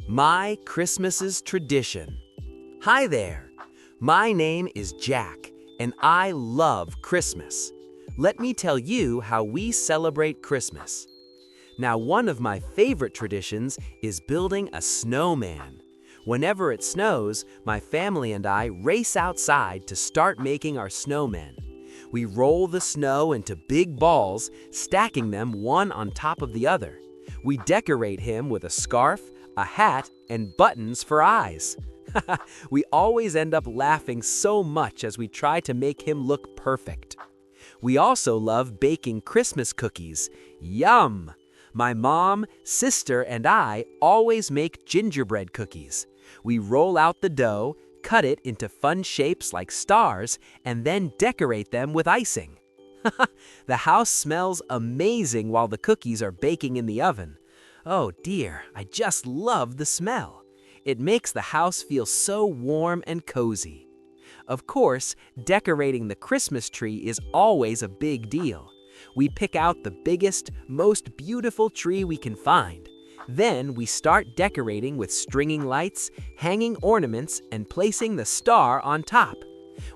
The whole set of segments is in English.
My Christmas's tradition. Hi there. My name is Jack, and I love Christmas. Let me tell you how we celebrate Christmas. Now, one of my favorite traditions is building a snowman. Whenever it snows, my family and I race outside to start making our snowmen. We roll the snow into big balls, stacking them one on top of the other. We decorate him with a scarf, a hat, and buttons for eyes. We always end up laughing so much as we try to make him look perfect. We also love baking Christmas cookies. Yum! My mom, sister, and I always make gingerbread cookies. We roll out the dough, cut it into fun shapes like stars, and then decorate them with icing. The house smells amazing while the cookies are baking in the oven. Oh dear, I just love the smell. It makes the house feel so warm and cozy. Of course, decorating the Christmas tree is always a big deal. We pick out the biggest, most beautiful tree we can find. Then we start decorating with stringing lights, hanging ornaments, and placing the star on top.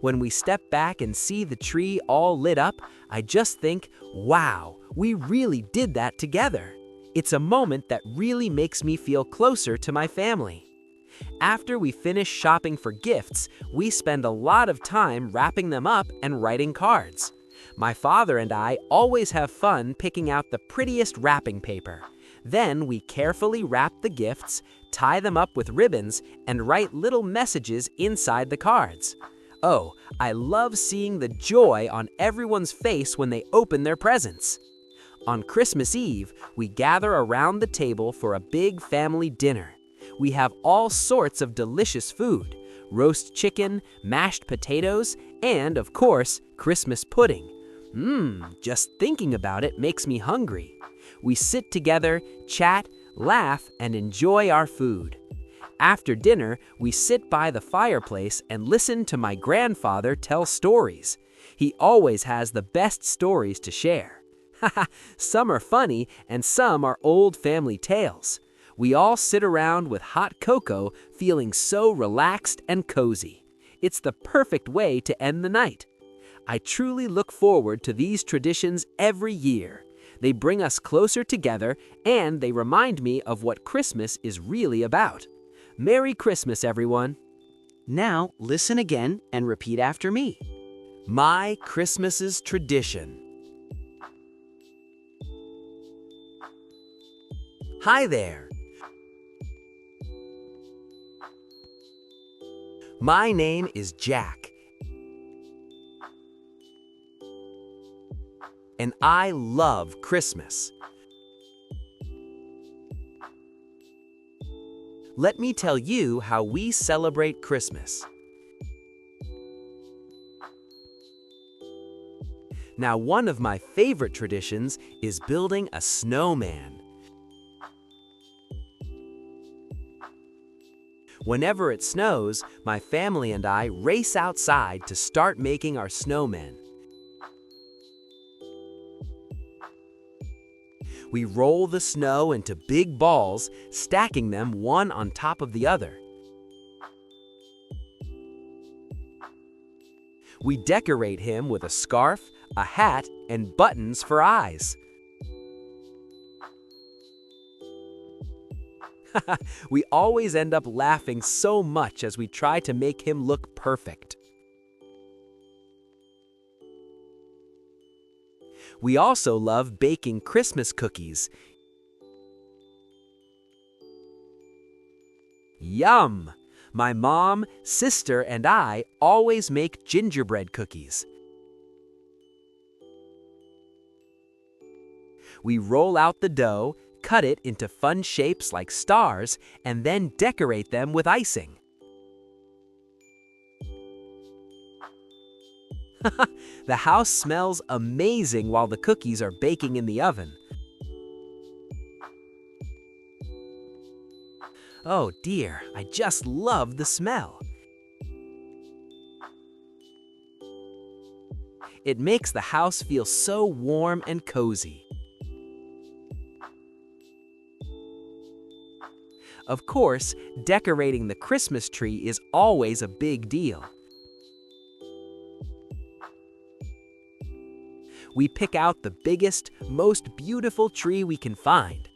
When we step back and see the tree all lit up, I just think, wow, we really did that together. It's a moment that really makes me feel closer to my family. After we finish shopping for gifts, we spend a lot of time wrapping them up and writing cards. My father and I always have fun picking out the prettiest wrapping paper. Then we carefully wrap the gifts, tie them up with ribbons, and write little messages inside the cards. Oh, I love seeing the joy on everyone's face when they open their presents. On Christmas Eve, we gather around the table for a big family dinner. We have all sorts of delicious food: roast chicken, mashed potatoes, and, of course, Christmas pudding. Just thinking about it makes me hungry. We sit together, chat, laugh, and enjoy our food. After dinner, we sit by the fireplace and listen to my grandfather tell stories. He always has the best stories to share. Some are funny and some are old family tales. We all sit around with hot cocoa, feeling so relaxed and cozy. It's the perfect way to end the night. I truly look forward to these traditions every year. They bring us closer together, and they remind me of what Christmas is really about. Merry Christmas, everyone. Now, listen again and repeat after me. My Christmas's tradition. Hi there. My name is Jack, and I love Christmas. Let me tell you how we celebrate Christmas. Now, one of my favorite traditions is building a snowman. Whenever it snows, my family and I race outside to start making our snowmen. We roll the snow into big balls, stacking them one on top of the other. We decorate him with a scarf, a hat, and buttons for eyes. We always end up laughing so much as we try to make him look perfect. We also love baking Christmas cookies. Yum! My mom, sister, and I always make gingerbread cookies. We roll out the dough, cut it into fun shapes like stars, and then decorate them with icing. The house smells amazing while the cookies are baking in the oven. Oh dear, I just love the smell. It makes the house feel so warm and cozy. Of course, decorating the Christmas tree is always a big deal. We pick out the biggest, most beautiful tree we can find.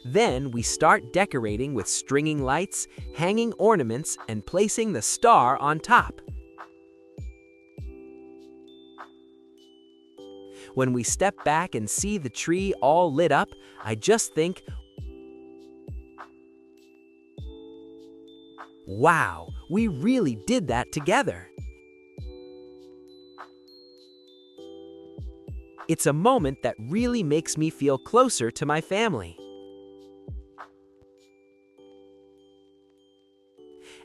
Then we start decorating with stringing lights, hanging ornaments, and placing the star on top. When we step back and see the tree all lit up, I just think, wow, we really did that together. It's a moment that really makes me feel closer to my family.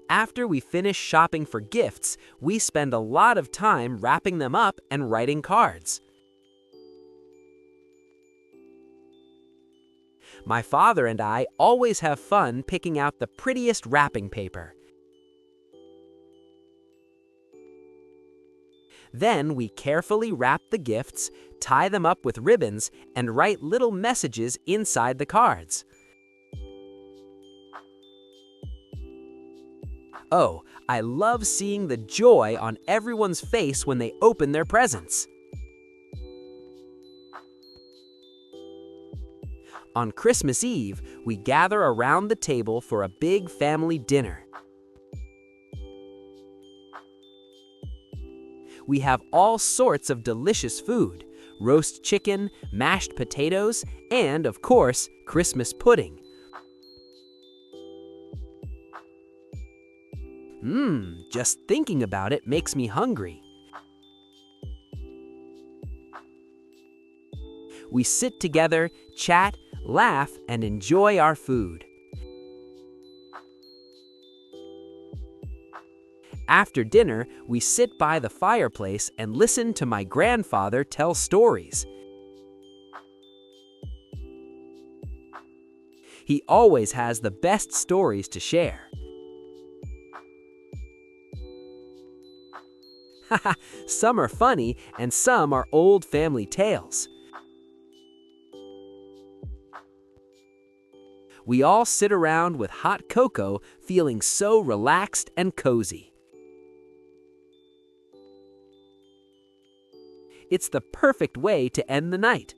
After we finish shopping for gifts, we spend a lot of time wrapping them up and writing cards. My father and I always have fun picking out the prettiest wrapping paper. Then we carefully wrap the gifts, tie them up with ribbons, and write little messages inside the cards. Oh, I love seeing the joy on everyone's face when they open their presents. On Christmas Eve, we gather around the table for a big family dinner. We have all sorts of delicious food: roast chicken, mashed potatoes, and, of course, Christmas pudding. Just thinking about it makes me hungry. We sit together, chat, laugh, and enjoy our food. After dinner, we sit by the fireplace and listen to my grandfather tell stories. He always has the best stories to share. Some are funny and some are old family tales. We all sit around with hot cocoa, feeling so relaxed and cozy. It's the perfect way to end the night.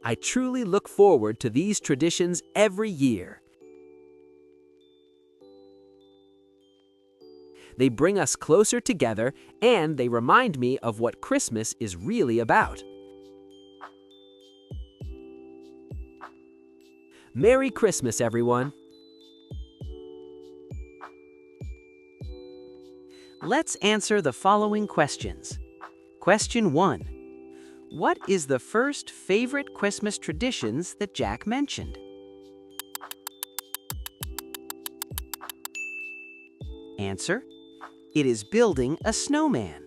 I truly look forward to these traditions every year. They bring us closer together, and they remind me of what Christmas is really about. Merry Christmas, everyone! Let's answer the following questions. Question 1. What is the first favorite Christmas traditions that Jack mentioned? Answer: it is building a snowman.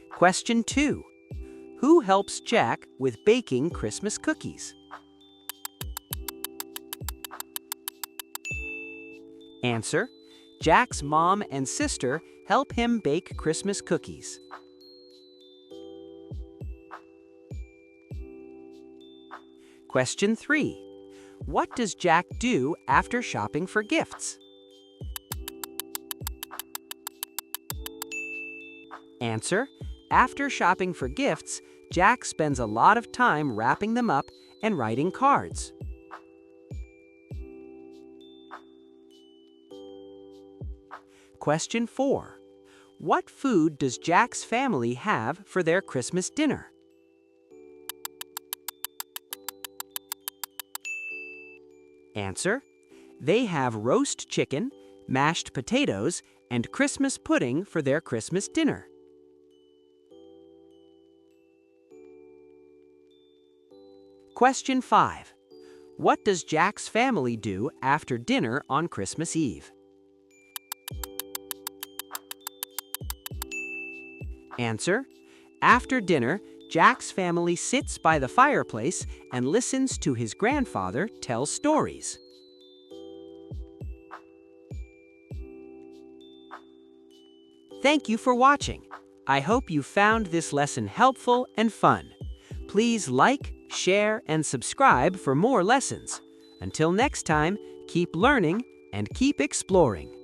Question 2. Who helps Jack with baking Christmas cookies? Answer: Jack's mom and sister help him bake Christmas cookies. Question 3. What does Jack do after shopping for gifts? Answer: after shopping for gifts, Jack spends a lot of time wrapping them up and writing cards. Question 4. What food does Jack's family have for their Christmas dinner? Answer: they have roast chicken, mashed potatoes, and Christmas pudding for their Christmas dinner. Question 5. What does Jack's family do after dinner on Christmas Eve? Answer: after dinner, Jack's family sits by the fireplace and listens to his grandfather tell stories. Thank you for watching. I hope you found this lesson helpful and fun. Please like, share, and subscribe for more lessons. Until next time, keep learning and keep exploring.